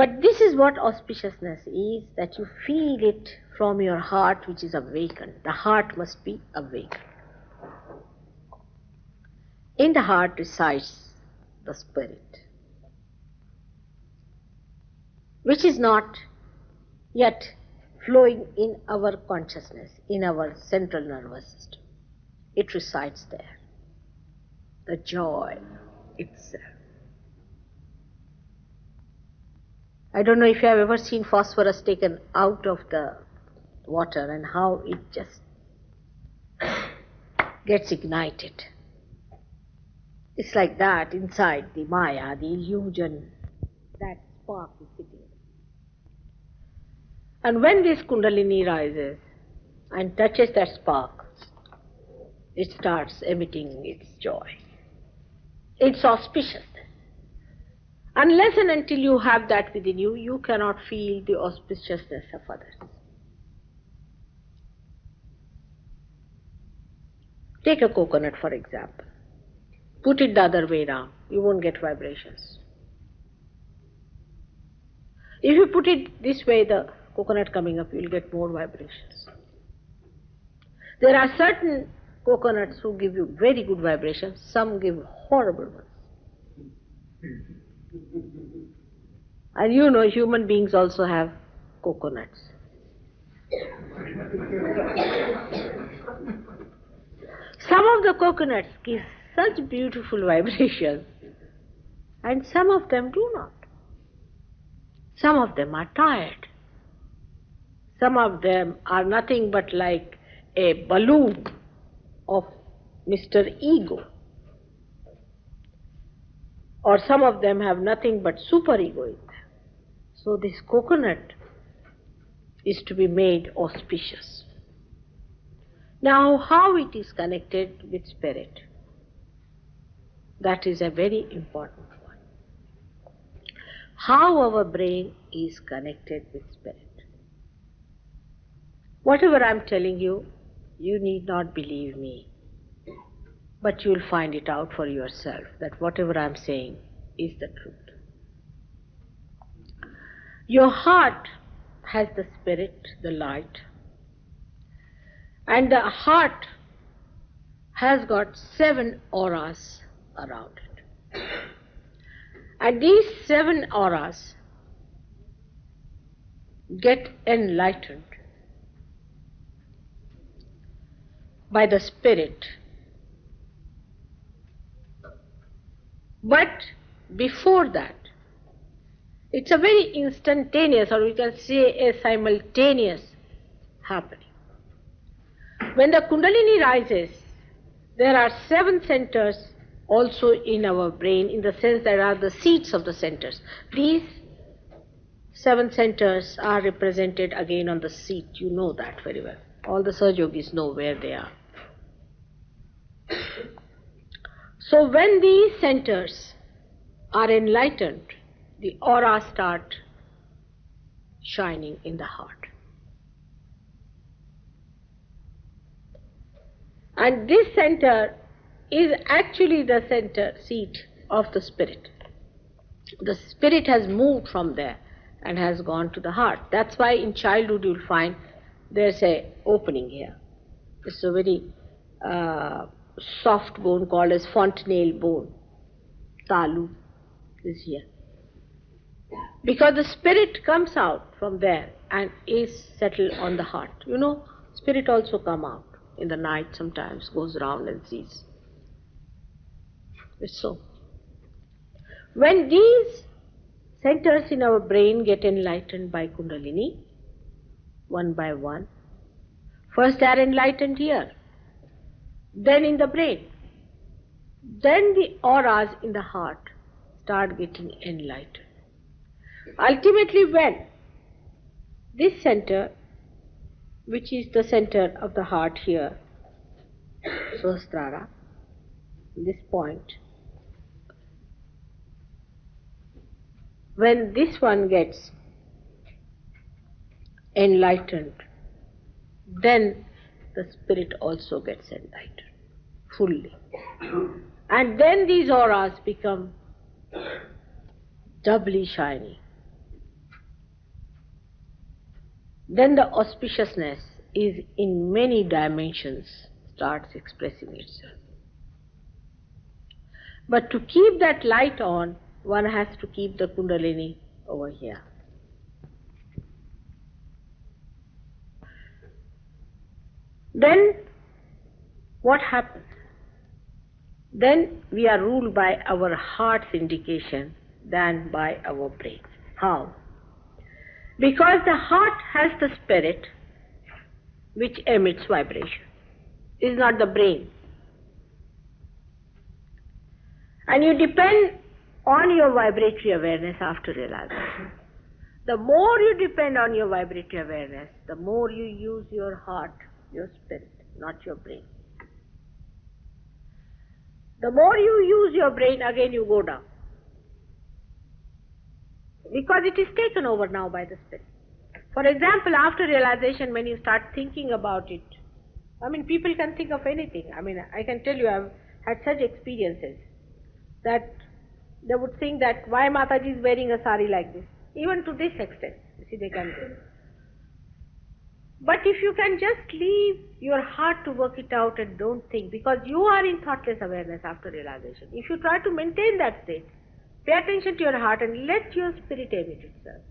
But this is what auspiciousness is, that you feel it from your heart, which is awakened. The heart must be awakened. In the heart resides the spirit, which is not yet flowing in our consciousness, in our central nervous system. It resides there. The joy itself. I don't know if you have ever seen phosphorus taken out of the water and how it just gets ignited. It's like that inside the Maya, the illusion, that spark is sitting. And when this Kundalini rises and touches that spark, it starts emitting its joy, its auspiciousness. Unless and until you have that within you, you cannot feel the auspiciousness of others. Take a coconut, for example. Put it the other way around, you won't get vibrations. If you put it this way, the coconut coming up, you will get more vibrations. There are certain coconuts who give you very good vibrations, some give horrible ones. And you know, human beings also have coconuts. Some of the coconuts give such beautiful vibrations, and some of them do not. Some of them are tired. Some of them are nothing but like a balloon of Mr. Ego. Or some of them have nothing but superego in them. So this coconut is to be made auspicious. Now, how it is connected with spirit? That is a very important one. How our brain is connected with spirit. Whatever I am telling you, you need not believe me, but you will find it out for yourself that whatever I am saying is the truth. Your heart has the spirit, the light, and the heart has got 7 auras around it. And these 7 auras get enlightened by the spirit. But before that, it's a very instantaneous, or we can say a simultaneous happening. When the Kundalini rises, there are 7 centers also in our brain, in the sense there are the seats of the centers. These 7 centers are represented again on the seat. You know that very well. All the Sahaja Yogis know where they are. So when these centers are enlightened, the auras start shining in the heart. And this center is actually the center seat of the spirit. The spirit has moved from there and has gone to the heart. That's why in childhood you'll find there's a opening here. It's a very soft bone called as fontanelle bone. Talu is here. Because the spirit comes out from there and is settled on the heart. You know, spirit also come out in the night sometimes, goes around and sees. It's so. When these centers in our brain get enlightened by Kundalini, one by one, first they are enlightened here, then in the brain, then the auras in the heart start getting enlightened. Ultimately, when this center, which is the center of the heart here, Sahasrara, this point, when this one gets enlightened, then the spirit also gets enlightened fully. And then these auras become doubly shiny. then the auspiciousness is in many dimensions starts expressing itself. But to keep that light on, one has to keep the Kundalini over here. Then what happens? Then we are ruled by our heart's indication than by our brain. How? Because the heart has the spirit which emits vibration. It is not the brain. And you depend on your vibratory awareness after realization. The more you depend on your vibratory awareness, the more you use your heart, your spirit, not your brain. The more you use your brain, again you go down. Because it is taken over now by the spirit. For example, after realization, when you start thinking about it, people can think of anything. I can tell you, I've had such experiences that they would think that why Mataji is wearing a sari like this. Even to this extent, you see, they can do. But if you can just leave your heart to work it out and don't think, because you are in thoughtless awareness after realization. If you try to maintain that state, pay attention to your heart and let your spirit emit itself,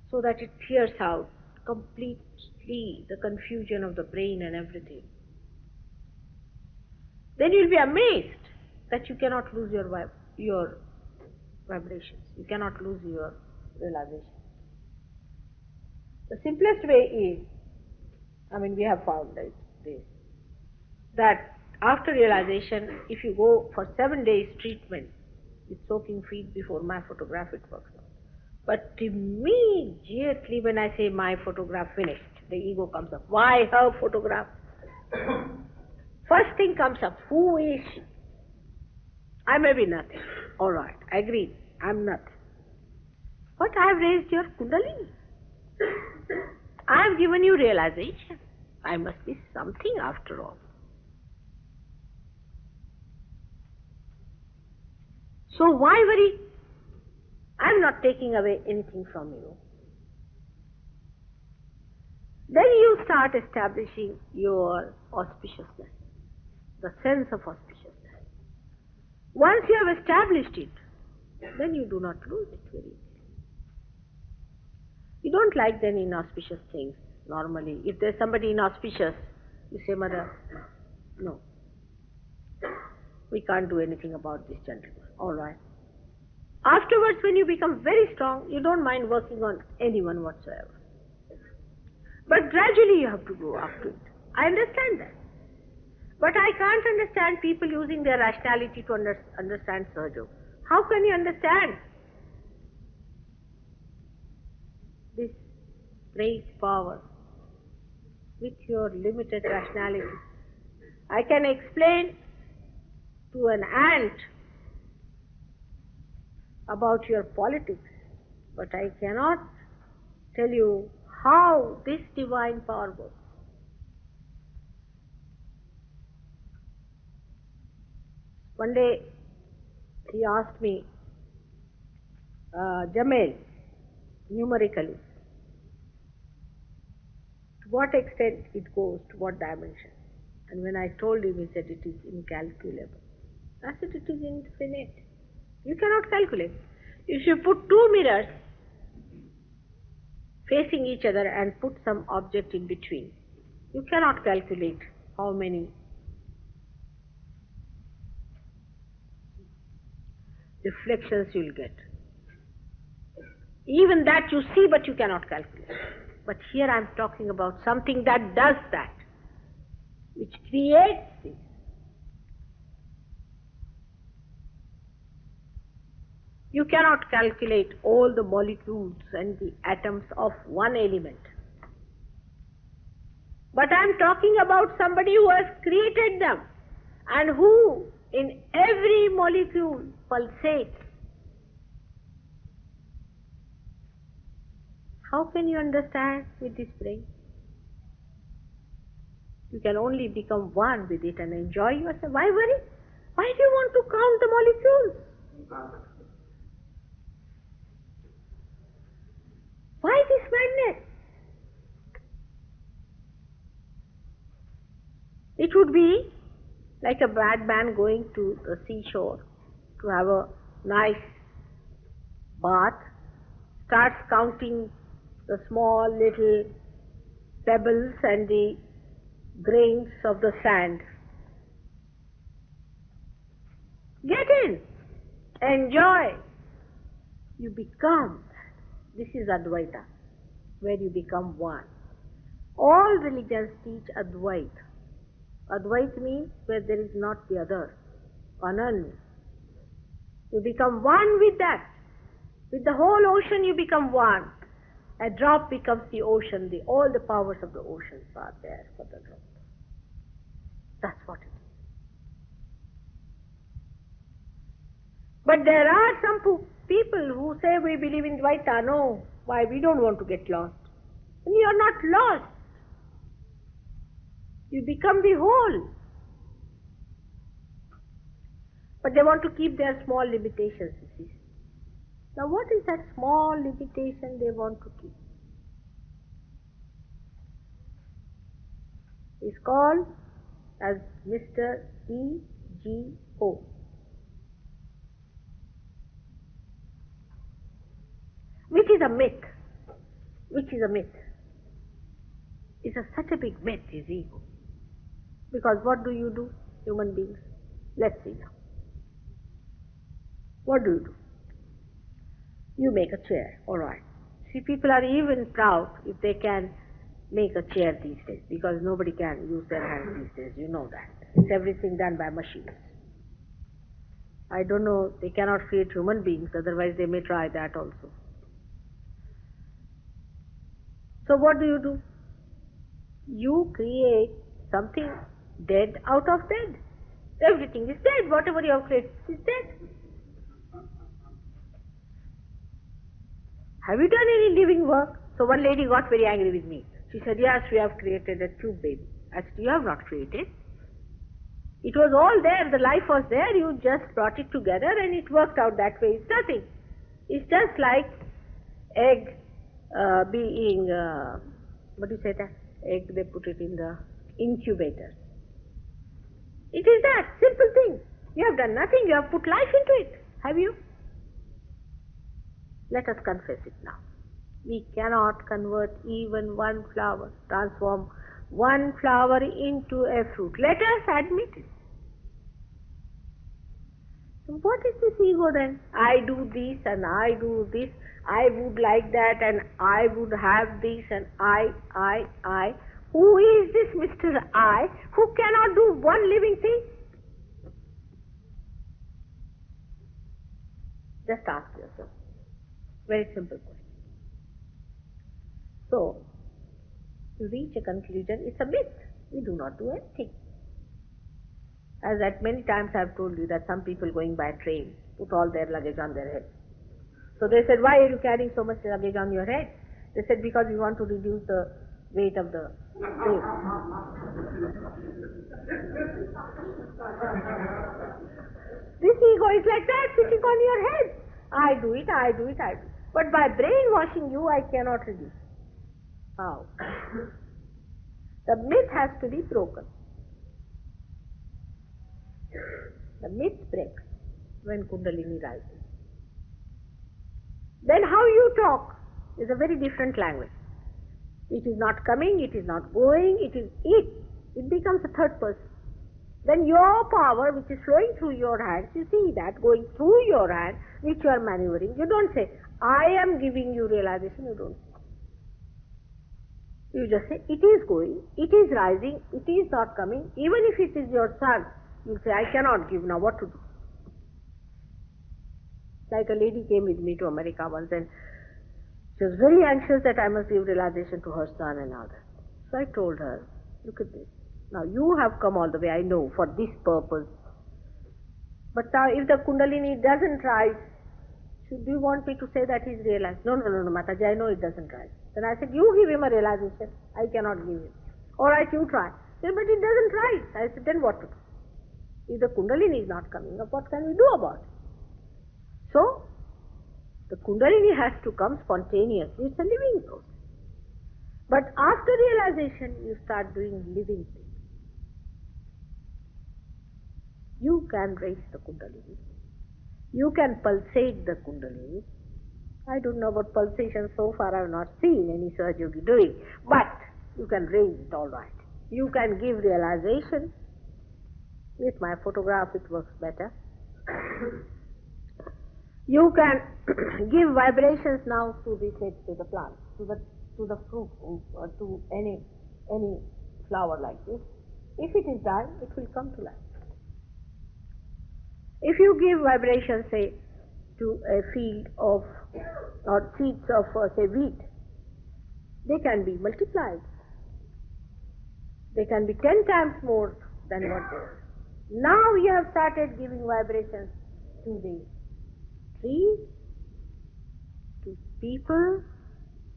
so that it clears out completely the confusion of the brain and everything. Then you will be amazed that you cannot lose your vibrations. You cannot lose your realization. The simplest way is, we have found this, that after realization, if you go for 7 days treatment with soaking feet before my photograph, it works out. But immediately when I say my photograph finished, the ego comes up. Why her photograph? First thing comes up, who is she? I may be nothing. All right, agreed, I'm nothing. But I have raised your Kundalini. I have given you realization. I must be something after all. So why worry? I am not taking away anything from you. Then you start establishing your auspiciousness, the sense of auspiciousness. Once you have established it, then you do not lose it very easily. You don't like then inauspicious things normally. If there's somebody inauspicious, you say, Mother, no, we can't do anything about this gentleman. All right. Afterwards, when you become very strong, you don't mind working on anyone whatsoever. But gradually you have to go up to it. I understand that. But I can't understand people using their rationality to understand Sahaja. How can you understand this great power with your limited rationality? I can explain to an ant about your politics, but I cannot tell you how this divine power works. One day he asked me, Jamel, numerically, to what extent it goes, to what dimension? And when I told him, he said it is incalculable. I said it is infinite. You cannot calculate. If you put 2 mirrors facing each other and put some object in between, you cannot calculate how many reflections you will get. Even that you see, but you cannot calculate. But here I am talking about something that does that, which creates this. You cannot calculate all the molecules and the atoms of one element. But I am talking about somebody who has created them and who in every molecule pulsates. How can you understand with this brain? You can only become one with it and enjoy yourself. Why worry? Why do you want to count the molecules? Why this madness? It would be like a bad man going to the seashore to have a nice bath, starts counting the small little pebbles and the grains of the sand. Get in, enjoy. You become. This is Advaita, where you become one. All religions teach Advaita. Advaita means where there is not the other, Ananya. You become one with that. With the whole ocean you become one. A drop becomes the ocean. All the powers of the oceans are there for the drop. That's what it is. But there are some people who say we believe in Dvaita. No, why? We don't want to get lost. And you are not lost. You become the whole. But they want to keep their small limitations, you see. Now what is that small limitation they want to keep? It's called as Mr. Ego. Which is a myth. Which is a myth. It's such a big myth, is ego. Because what do you do, human beings? Let's see now. What do? You make a chair, alright. See, people are even proud if they can make a chair these days, because nobody can use their hands these days, you know that. It's everything done by machines. I don't know, they cannot create human beings, otherwise they may try that also. So what do? You create something dead out of dead. Everything is dead. Whatever you have created is dead. Have you done any living work? So one lady got very angry with me. She said, yes, we have created a tube baby. I said, you have not created. It was all there. The life was there. You just brought it together and it worked out that way. It's nothing. It's just like egg being, what do you say that? Egg, they put it in the incubator. It is that simple thing. You have done nothing. You have put life into it. Have you? Let us confess it now. We cannot convert even one flower, transform one flower into a fruit. Let us admit it. So what is this ego then? I do this and I do this. I would like that and I would have this and I. Who is this Mr. I who cannot do one living thing? Just ask yourself. Very simple question. So, to reach a conclusion, it's a myth. We do not do anything. As at many times I have told you that some people going by train put all their luggage on their head. So they said, why are you carrying so much luggage on your head? They said, because we want to reduce the weight of the train. This ego is like that, sitting on your head. I do it. But by brainwashing you, I cannot reduce. How? The myth has to be broken. The myth breaks when Kundalini rises. Then how you talk is a very different language. It is not coming, it is not going, it is it. It becomes a third person. Then your power, which is flowing through your hands, you see that going through your hand, which you are maneuvering. You don't say, I am giving you realization, you don't say. You just say, it is going, it is rising, it is not coming. Even if it is your son, you say, I cannot give, now what to do? Like a lady came with me to America once and she was very anxious that I must give realization to her son and all that. So I told her, look at this. Now you have come all the way, I know, for this purpose. But now if the Kundalini doesn't rise, do you want me to say that he's realized? No, Mataji, I know it doesn't rise. Then I said, you give him a realization. I cannot give him. Alright, you try. Said, but it doesn't rise. I said, then what to do? If the Kundalini is not coming up, what can we do about it? So, The Kundalini has to come spontaneously. It's a living process. But after realization, you start doing living things. You can raise the Kundalini. You can pulsate the Kundalini. I don't know about pulsation so far. I have not seen any Sahaja Yogi doing. But you can raise it all right. You can give realization. With my photograph it works better. You can give vibrations now to the plant, to the fruit, or to any flower like this. If it is dying, it will come to life. If you give vibrations, say, to a field of, or seeds of, say, wheat, they can be multiplied. They can be 10 times more than what they are. Now you have started giving vibrations to the trees, to people.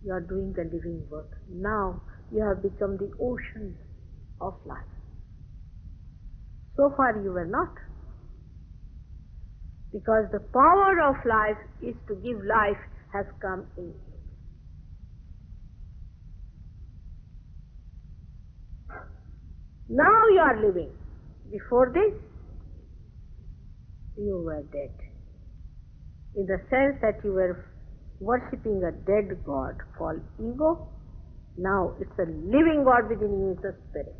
You are doing the living work. Now you have become the ocean of life. So far you were not. Because the power of life is to give life has come in you. Now you are living. Before this, you were dead. In the sense that you were worshipping a dead God called ego. Now it's a living God within you, it's a spirit.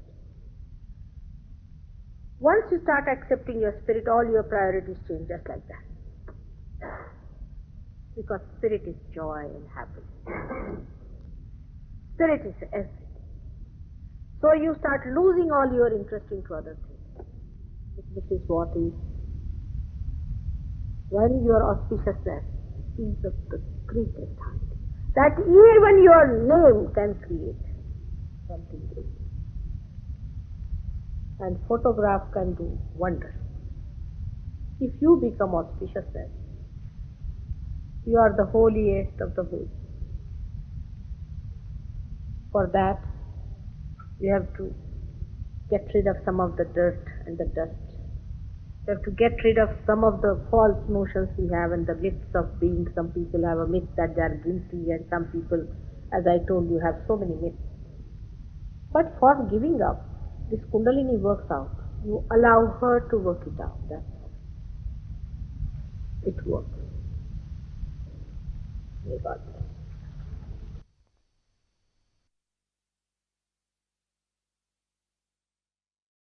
Once you start accepting your spirit, all your priorities change just like that. Because spirit is joy and happiness. Spirit is everything. So you start losing all your interest into other things. This is what is. When your auspiciousness is of the greatest height, that even your name can create something great. And photograph can do wonders. If you become auspiciousness, you are the holiest of the holy. For that, you have to get rid of some of the dirt and the dust. You have to get rid of some of the false notions we have and the myths of being. Some people have a myth that they are guilty, and some people, as I told you, have so many myths. But for giving up, this Kundalini works out. You allow her to work it out. That's all. It works. May God bless.